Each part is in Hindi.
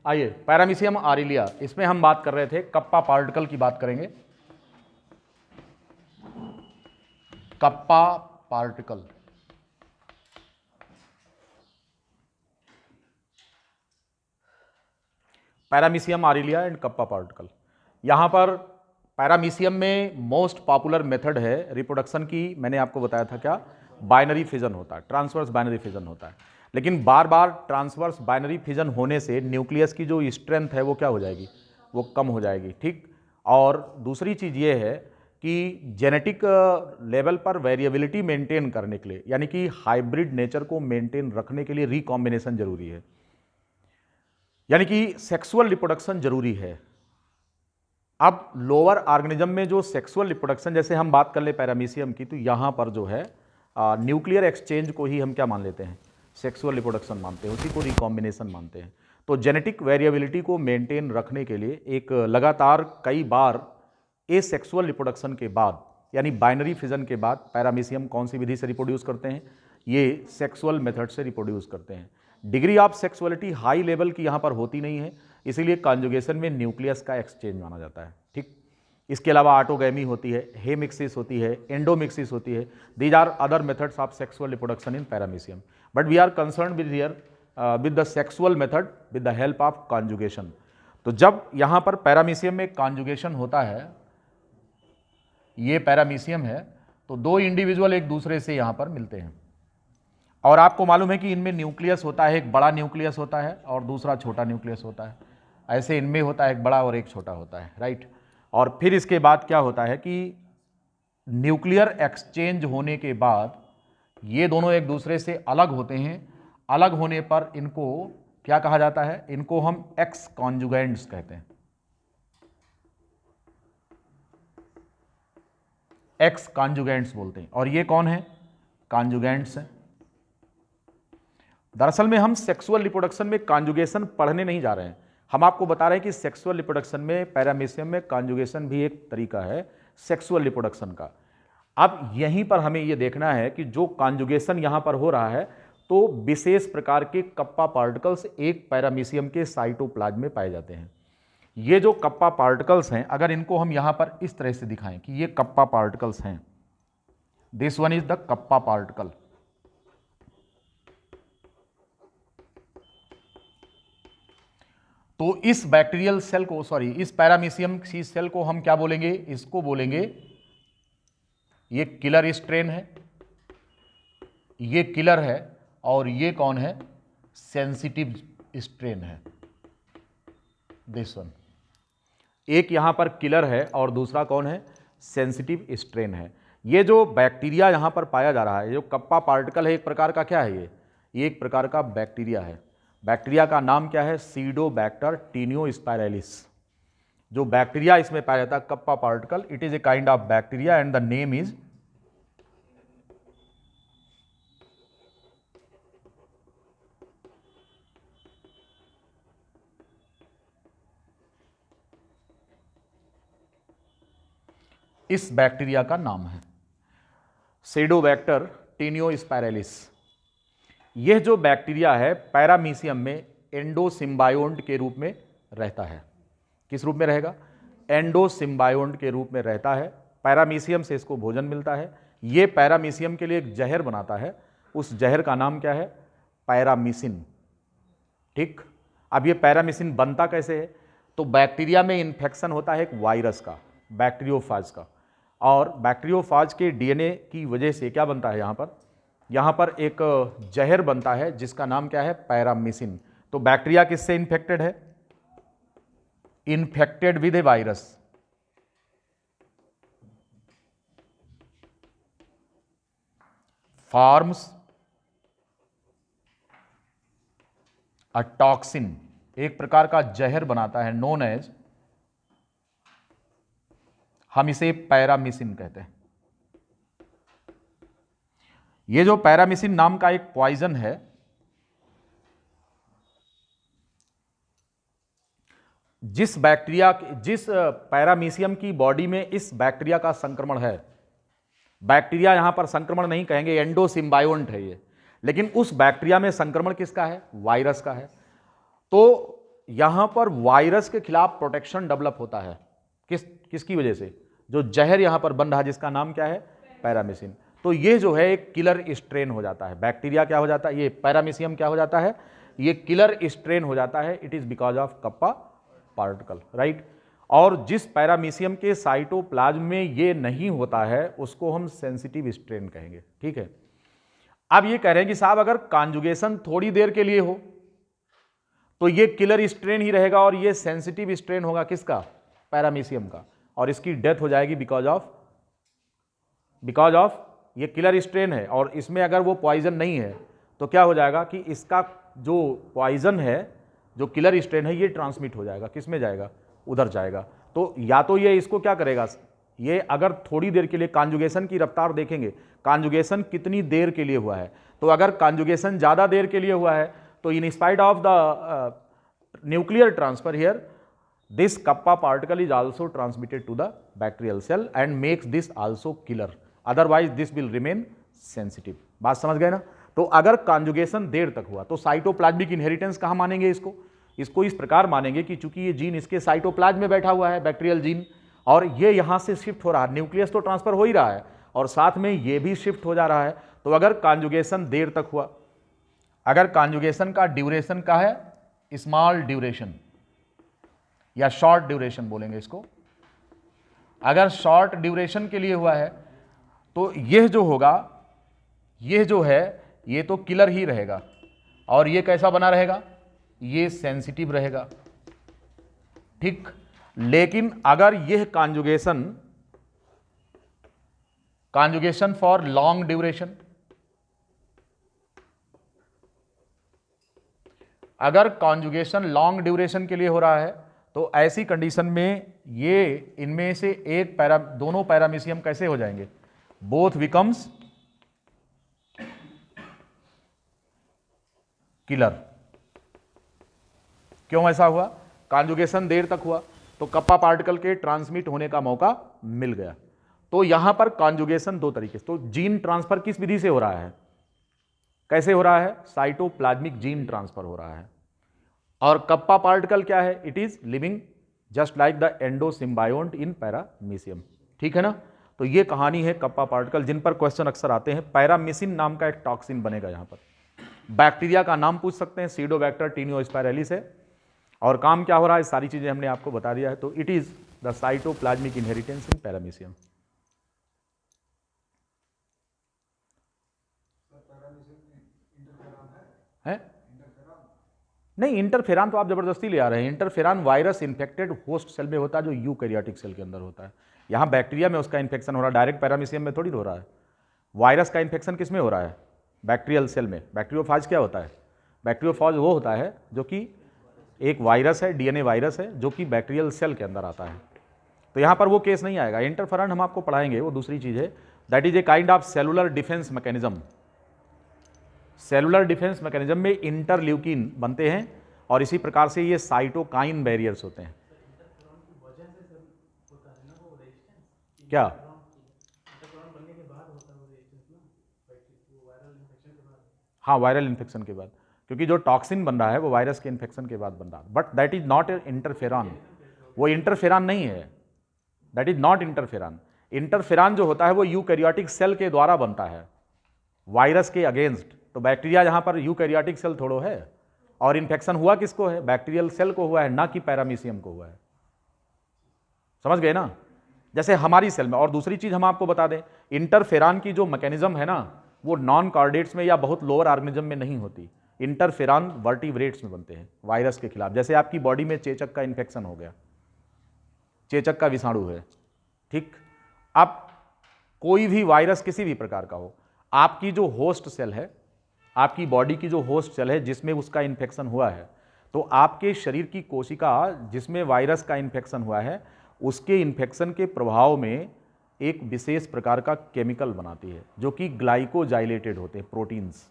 आइए, पैरामीशियम आरिलिया, इसमें हम बात कर रहे थे, कप्पा पार्टिकल की बात करेंगे। Kappa particle, paramecium aurelia and kappa particle. यहां पर पैरामीशियम में मोस्ट पॉपुलर मेथड है रिप्रोडक्शन की, मैंने आपको बताया था क्या, बाइनरी फिजन होता है, ट्रांसवर्स बाइनरी फिजन होता है। लेकिन बार बार ट्रांसवर्स बाइनरी फिजन होने से न्यूक्लियस की जो स्ट्रेंथ है वो क्या हो जाएगी, वो कम हो जाएगी, ठीक। और दूसरी चीज़ ये है कि जेनेटिक लेवल पर वेरिएबिलिटी मेंटेन करने के लिए, यानी कि हाइब्रिड नेचर को मेंटेन रखने के लिए रिकॉम्बिनेशन जरूरी है, यानी कि सेक्सुअल रिप्रोडक्शन जरूरी है। अब लोअर ऑर्गेनिज्म में जो सेक्सुअल रिप्रोडक्शन, जैसे हम बात कर ले पैरामीशियम की, तो यहां पर जो है न्यूक्लियर एक्सचेंज को ही हम क्या मान लेते हैं, सेक्सुअल रिप्रोडक्शन मानते हैं, उसी को रिकॉम्बिनेशन मानते हैं। तो जेनेटिक वेरिएबिलिटी को मेंटेन रखने के लिए एक लगातार कई बार एसेक्सुअल रिप्रोडक्शन के बाद, यानी बाइनरी फिजन के बाद, पैरामीशियम कौन सी विधि से रिप्रोड्यूस करते हैं, ये सेक्सुअल मेथड से रिप्रोड्यूस करते हैं। Degree of sexuality high level की यहाँ पर होती नहीं है, इसीलिए कॉन्जुगेशन में न्यूक्लियस का एक्सचेंज माना जाता है, ठीक। इसके अलावा ऑटोगैमी होती है, हेमिक्सिस होती है, एंडोमिक्सिस होती है। These are other methods of sexual reproduction in paramecium, but we are concern with here with the sexual method with the help of conjugation. तो जब यहाँ पर पैरामीशियम में कॉन्जुगेशन होता है, ये पैरामीशियम है, तो दो इंडिविजुअल एक दूसरे से यहाँ पर मिलते हैं, और आपको मालूम है कि इनमें न्यूक्लियस होता है, एक बड़ा न्यूक्लियस होता है और दूसरा छोटा न्यूक्लियस होता है। ऐसे इनमें होता है, एक बड़ा और एक छोटा होता है, राइट। और फिर इसके बाद क्या होता है कि न्यूक्लियर एक्सचेंज होने के बाद ये दोनों एक दूसरे से अलग होते हैं। अलग होने पर इनको क्या कहा जाता है, इनको हम एक्स कॉन्जुगेंट्स कहते हैं, एक्स कॉन्जुगेंट्स बोलते हैं। और ये कौन है, कॉन्जुगेंट्स हैं। दरअसल में हम सेक्सुअल रिप्रोडक्शन में कॉन्जुगेशन पढ़ने नहीं जा रहे हैं, हम आपको बता रहे हैं कि सेक्सुअल रिप्रोडक्शन में पैरामीशियम में कॉन्जुगेशन भी एक तरीका है सेक्सुअल रिप्रोडक्शन का। अब यहीं पर हमें यह देखना है कि जो कॉन्जुगेशन यहां पर हो रहा है, तो विशेष प्रकार के कप्पा पार्टिकल्स एक पैरामीशियम के साइटोप्लाज्म में पाए जाते हैं। ये जो कप्पा पार्टिकल्स हैं, अगर इनको हम यहां पर इस तरह से दिखाएं कि ये कप्पा पार्टिकल्स हैं, this one is the kappa particle, तो इस बैक्टीरियल सेल को, सॉरी, इस पैरामीशियम की सेल को हम क्या बोलेंगे, इसको बोलेंगे, ये किलर स्ट्रेन है, ये किलर है, और ये कौन है, सेंसिटिव स्ट्रेन है, दिस वन। एक यहां पर किलर है और दूसरा कौन है, सेंसिटिव स्ट्रेन है। ये जो बैक्टीरिया यहां पर पाया जा रहा है, जो कप्पा पार्टिकल है, एक प्रकार का क्या है, ये एक प्रकार का बैक्टीरिया है। बैक्टीरिया का नाम क्या है, सीडोबैक्टर टीनियोस्पाइरलिस। जो बैक्टीरिया इसमें पाया जाता है kappa particle, it is a kind of bacteria and the name is इस बैक्टीरिया का नाम है सीडोबैक्टर टीनियोस्पाइरलिस। यह जो बैक्टीरिया है पैरामीशियम में एंडोसिम्बायोन्ट के रूप में रहता है। किस रूप में रहेगा, एंडोसिम्बायोन्ट के रूप में रहता है। पैरामीशियम से इसको भोजन मिलता है, यह पैरामीशियम के लिए एक जहर बनाता है, उस जहर का नाम क्या है, पैरामीसिन, ठीक। अब ये पैरामीसिन बनता कैसे है, तो बैक्टीरिया में इन्फेक्शन होता है एक वायरस का, बैक्टीरियोफाज का, और बैक्टीरियोफाज के डीएनए की वजह से क्या बनता है, यहाँ पर एक जहर बनता है जिसका नाम क्या है, पैरामीसिन। तो बैक्टीरिया किससे इन्फेक्टेड है, infected with A virus, forms a toxin, एक प्रकार का जहर बनाता है, नोन एज, हम इसे पैरामीसिन कहते हैं। ये जो पैरामीसिन नाम का एक पॉइजन है, जिस पैरामीशियम की बॉडी में इस बैक्टीरिया का संक्रमण है, बैक्टीरिया यहां पर संक्रमण नहीं कहेंगे, एंडोसिम्बायोन्ट है ये, लेकिन उस बैक्टीरिया में संक्रमण किसका है, वायरस का है। तो यहां पर वायरस के खिलाफ प्रोटेक्शन डेवलप होता है। किसकी वजह से? जो जहर यहां पर बन रहा है जिसका नाम क्या है? पैरामीसिन। तो ये जो है एक किलर स्ट्रेन हो जाता है। बैक्टीरिया क्या हो जाता है? ये पैरामीसियम क्या हो जाता है? ये किलर स्ट्रेन हो जाता है। It is because of kappa particle, right. और जिस पैरामीसियम के साइटोप्लाज्म में ये नहीं होता है उसको हम सेंसिटिव स्ट्रेन कहेंगे, ठीक है। अब ये कह रहे हैं कि साहब अगर कॉन्जुगेशन थोड़ी देर के लिए हो तो ये किलर स्ट्रेन ही रहेगा और ये सेंसिटिव स्ट्रेन होगा किसका? पैरामीसियम का, और इसकी डेथ हो जाएगी बिकॉज ऑफ ये किलर स्ट्रेन है। और इसमें अगर वो पॉइजन नहीं है तो क्या हो जाएगा कि इसका जो पॉइजन है, जो किलर स्ट्रेन है, ये ट्रांसमिट हो जाएगा। किस में जाएगा? उधर जाएगा। तो या तो ये इसको क्या करेगा, ये अगर थोड़ी देर के लिए, कॉन्जुगेशन की रफ्तार देखेंगे, कॉन्जुगेशन कितनी देर के लिए हुआ है। तो अगर कॉन्जुगेशन ज़्यादा देर के लिए हुआ है तो in spite of the nuclear transfer here, this kappa particle is also transmitted to the bacterial cell and makes this also killer, otherwise this will remain sensitive। बात समझ गए ना? तो अगर कॉन्जुगेशन देर तक हुआ तो साइटोप्लाज्मिक इनहेरिटेंस कहां मानेंगे इसको इस प्रकार मानेंगे कि चूंकि ये जीन इसके साइटोप्लाज्म में बैठा हुआ है, बैक्टीरियल जीन, और ये यहां से शिफ्ट हो रहा है, न्यूक्लियस तो ट्रांसफर हो ही रहा है और साथ में ये भी शिफ्ट हो जा रहा है। तो अगर कॉन्जुगेशन देर तक हुआ, अगर कॉन्जुगेशन का ड्यूरेशन का है स्मॉल ड्यूरेशन या शॉर्ट ड्यूरेशन बोलेंगे इसको, अगर शॉर्ट ड्यूरेशन के लिए हुआ है तो यह जो होगा, यह जो है ये तो किलर ही रहेगा। और ये कैसा बना रहेगा? ये सेंसिटिव रहेगा, ठीक। लेकिन अगर यह कॉन्जुगेशन फॉर लॉन्ग ड्यूरेशन, अगर कॉन्जुगेशन लॉन्ग ड्यूरेशन के लिए हो रहा है तो ऐसी कंडीशन में ये इनमें से एक दोनों पैरामीसियम कैसे हो जाएंगे? Both becomes killer. क्यों ऐसा हुआ? कॉन्जुगेशन देर तक हुआ तो कप्पा पार्टिकल के ट्रांसमिट होने का मौका मिल गया। तो यहां पर कॉन्जुगेशन दो तरीके से, तो जीन ट्रांसफर किस विधि से हो रहा है? कैसे हो रहा है? साइटोप्लाज्मिक जीन ट्रांसफर हो रहा है। और कप्पा पार्टिकल क्या है? It is living just like the endosymbiont in paramecium, ठीक है ना। तो ये कहानी है कप्पा पार्टिकल, जिन पर क्वेश्चन अक्सर आते हैं। पैरामीसिन नाम का एक टॉक्सिन बनेगा यहां पर। बैक्टीरिया का नाम पूछ सकते हैं, सीडोबैक्टर टीनियोस्पाइरलिस है। और काम क्या हो रहा है, सारी चीजें हमने आपको बता दिया है। तो it is the cytoplasmic inheritance in paramecium. है नहीं, इंटरफेरान तो आप जबरदस्ती ले आ रहे हैं। Interferon virus infected host cell में होता है, जो यूकैरियोटिक सेल के अंदर होता है। यहाँ बैक्टीरिया में उसका इन्फेक्शन हो रहा है, डायरेक्ट पैरामीसियम में थोड़ी हो रहा है। वायरस का इन्फेक्शन किस में हो रहा है? बैक्टीरियल सेल में। बैक्टीरियोफाज क्या होता है? बैक्टीरियोफाज वो होता है जो कि एक वायरस है, डीएनए वायरस है, जो कि बैक्टीरियल सेल के अंदर आता है। तो यहाँ पर वो केस नहीं आएगा। इंटरफेरान हम आपको पढ़ाएंगे, वो दूसरी चीज़ है। That is a kind of cellular defence mechanism. Cellular defence mechanism में इंटरल्यूकिन बनते हैं और इसी प्रकार से ये साइटोकाइन बैरियर्स होते हैं। क्या? हाँ, वायरल इन्फेक्शन के बाद, क्योंकि जो टॉक्सिन बन रहा है वो वायरस के इन्फेक्शन के बाद बन रहा है। But that is not interferon, वो इंटरफेरान नहीं है। That is not interferon. Interferon जो होता है वो यूकैरियोटिक सेल के द्वारा बनता है वायरस के अगेंस्ट। तो बैक्टीरिया यहां पर यूकैरियोटिक सेल थोड़ो है, और इन्फेक्शन हुआ किसको है? बैक्टीरियल सेल को हुआ है, ना कि पैरामीसियम को हुआ है। समझ गए ना? जैसे हमारी सेल में। और दूसरी चीज हम आपको बता दें, इंटरफेरान की जो मैकेनिज्म है ना, वो नॉन कार्डेट्स में या बहुत लोअर ऑर्गेनिज्म में नहीं होती। इंटरफेरान वर्टिब्रेट्स में बनते हैं वायरस के खिलाफ। जैसे आपकी बॉडी में चेचक का इन्फेक्शन हो गया, चेचक का विषाणु है, ठीक। अब कोई भी वायरस किसी भी प्रकार का हो, आपकी जो होस्ट सेल है, आपकी बॉडी की जो होस्ट सेल है जिसमें उसका इन्फेक्शन हुआ है, तो आपके शरीर की कोशिका जिसमें वायरस का इन्फेक्शन हुआ है, उसके इन्फेक्शन के प्रभाव में एक विशेष प्रकार का केमिकल बनाती है, जो कि ग्लाइकोजाइलेटेड होते हैं प्रोटीन्स।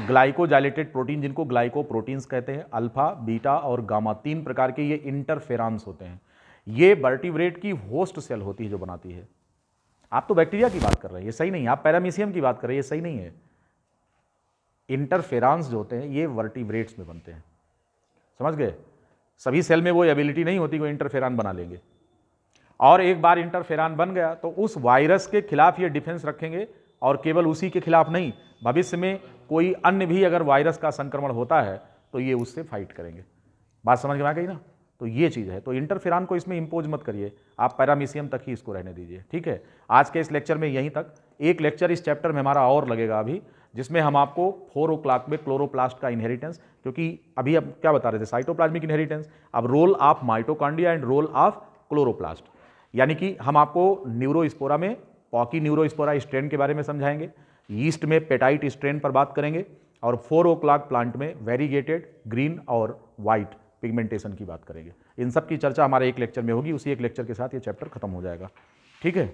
ग्लाइकोजाइलेटेड प्रोटीन, जिनको ग्लाइकोप्रोटीन्स कहते हैं, अल्फा, बीटा और गामा, 3 प्रकार के ये इंटरफेरांस होते हैं। ये वर्टिब्रेट की होस्ट सेल होती है जो बनाती है। आप तो बैक्टीरिया की बात कर रहे हैं, ये सही नहीं है। आप पैरामीसियम की बात कर रहे हैं, ये सही नहीं है। इंटरफेरांस जो होते हैं ये वर्टिब्रेट्स में बनते हैं। समझ गए? सभी सेल में वो एबिलिटी नहीं होती कि इंटरफेरान बना लेंगे, और एक बार इंटरफेरान बन गया तो उस वायरस के खिलाफ ये डिफेंस रखेंगे, और केवल उसी के खिलाफ नहीं, भविष्य में कोई अन्य भी अगर वायरस का संक्रमण होता है तो ये उससे फाइट करेंगे। बात समझ में आ गई ना? तो ये चीज़ है। तो इंटरफेरान को इसमें इंपोज मत करिए, आप पैरामीशियम तक ही इसको रहने दीजिए, ठीक है? आज के इस लेक्चर में यहीं तक। एक लेक्चर इस चैप्टर में हमारा और लगेगा अभी, जिसमें हम आपको 4 o'clock में क्लोरोप्लास्ट का इनहेरिटेंस, क्योंकि अभी अब क्या बता रहे थे, साइटोप्लाज्मिक इनहेरिटेंस, अब role of mitochondria and role of chloroplast, यानी कि हम आपको न्यूरोस्पोरा में पॉकी न्यूरोस्पोरा स्ट्रेन के बारे में समझाएंगे, यीस्ट में पेटाइट स्ट्रेन पर बात करेंगे, और 4 o'clock प्लांट में वेरीगेटेड ग्रीन और वाइट पिगमेंटेशन की बात करेंगे। इन सब की चर्चा हमारे एक लेक्चर में होगी, उसी एक लेक्चर के साथ ये चैप्टर खत्म हो जाएगा, ठीक है?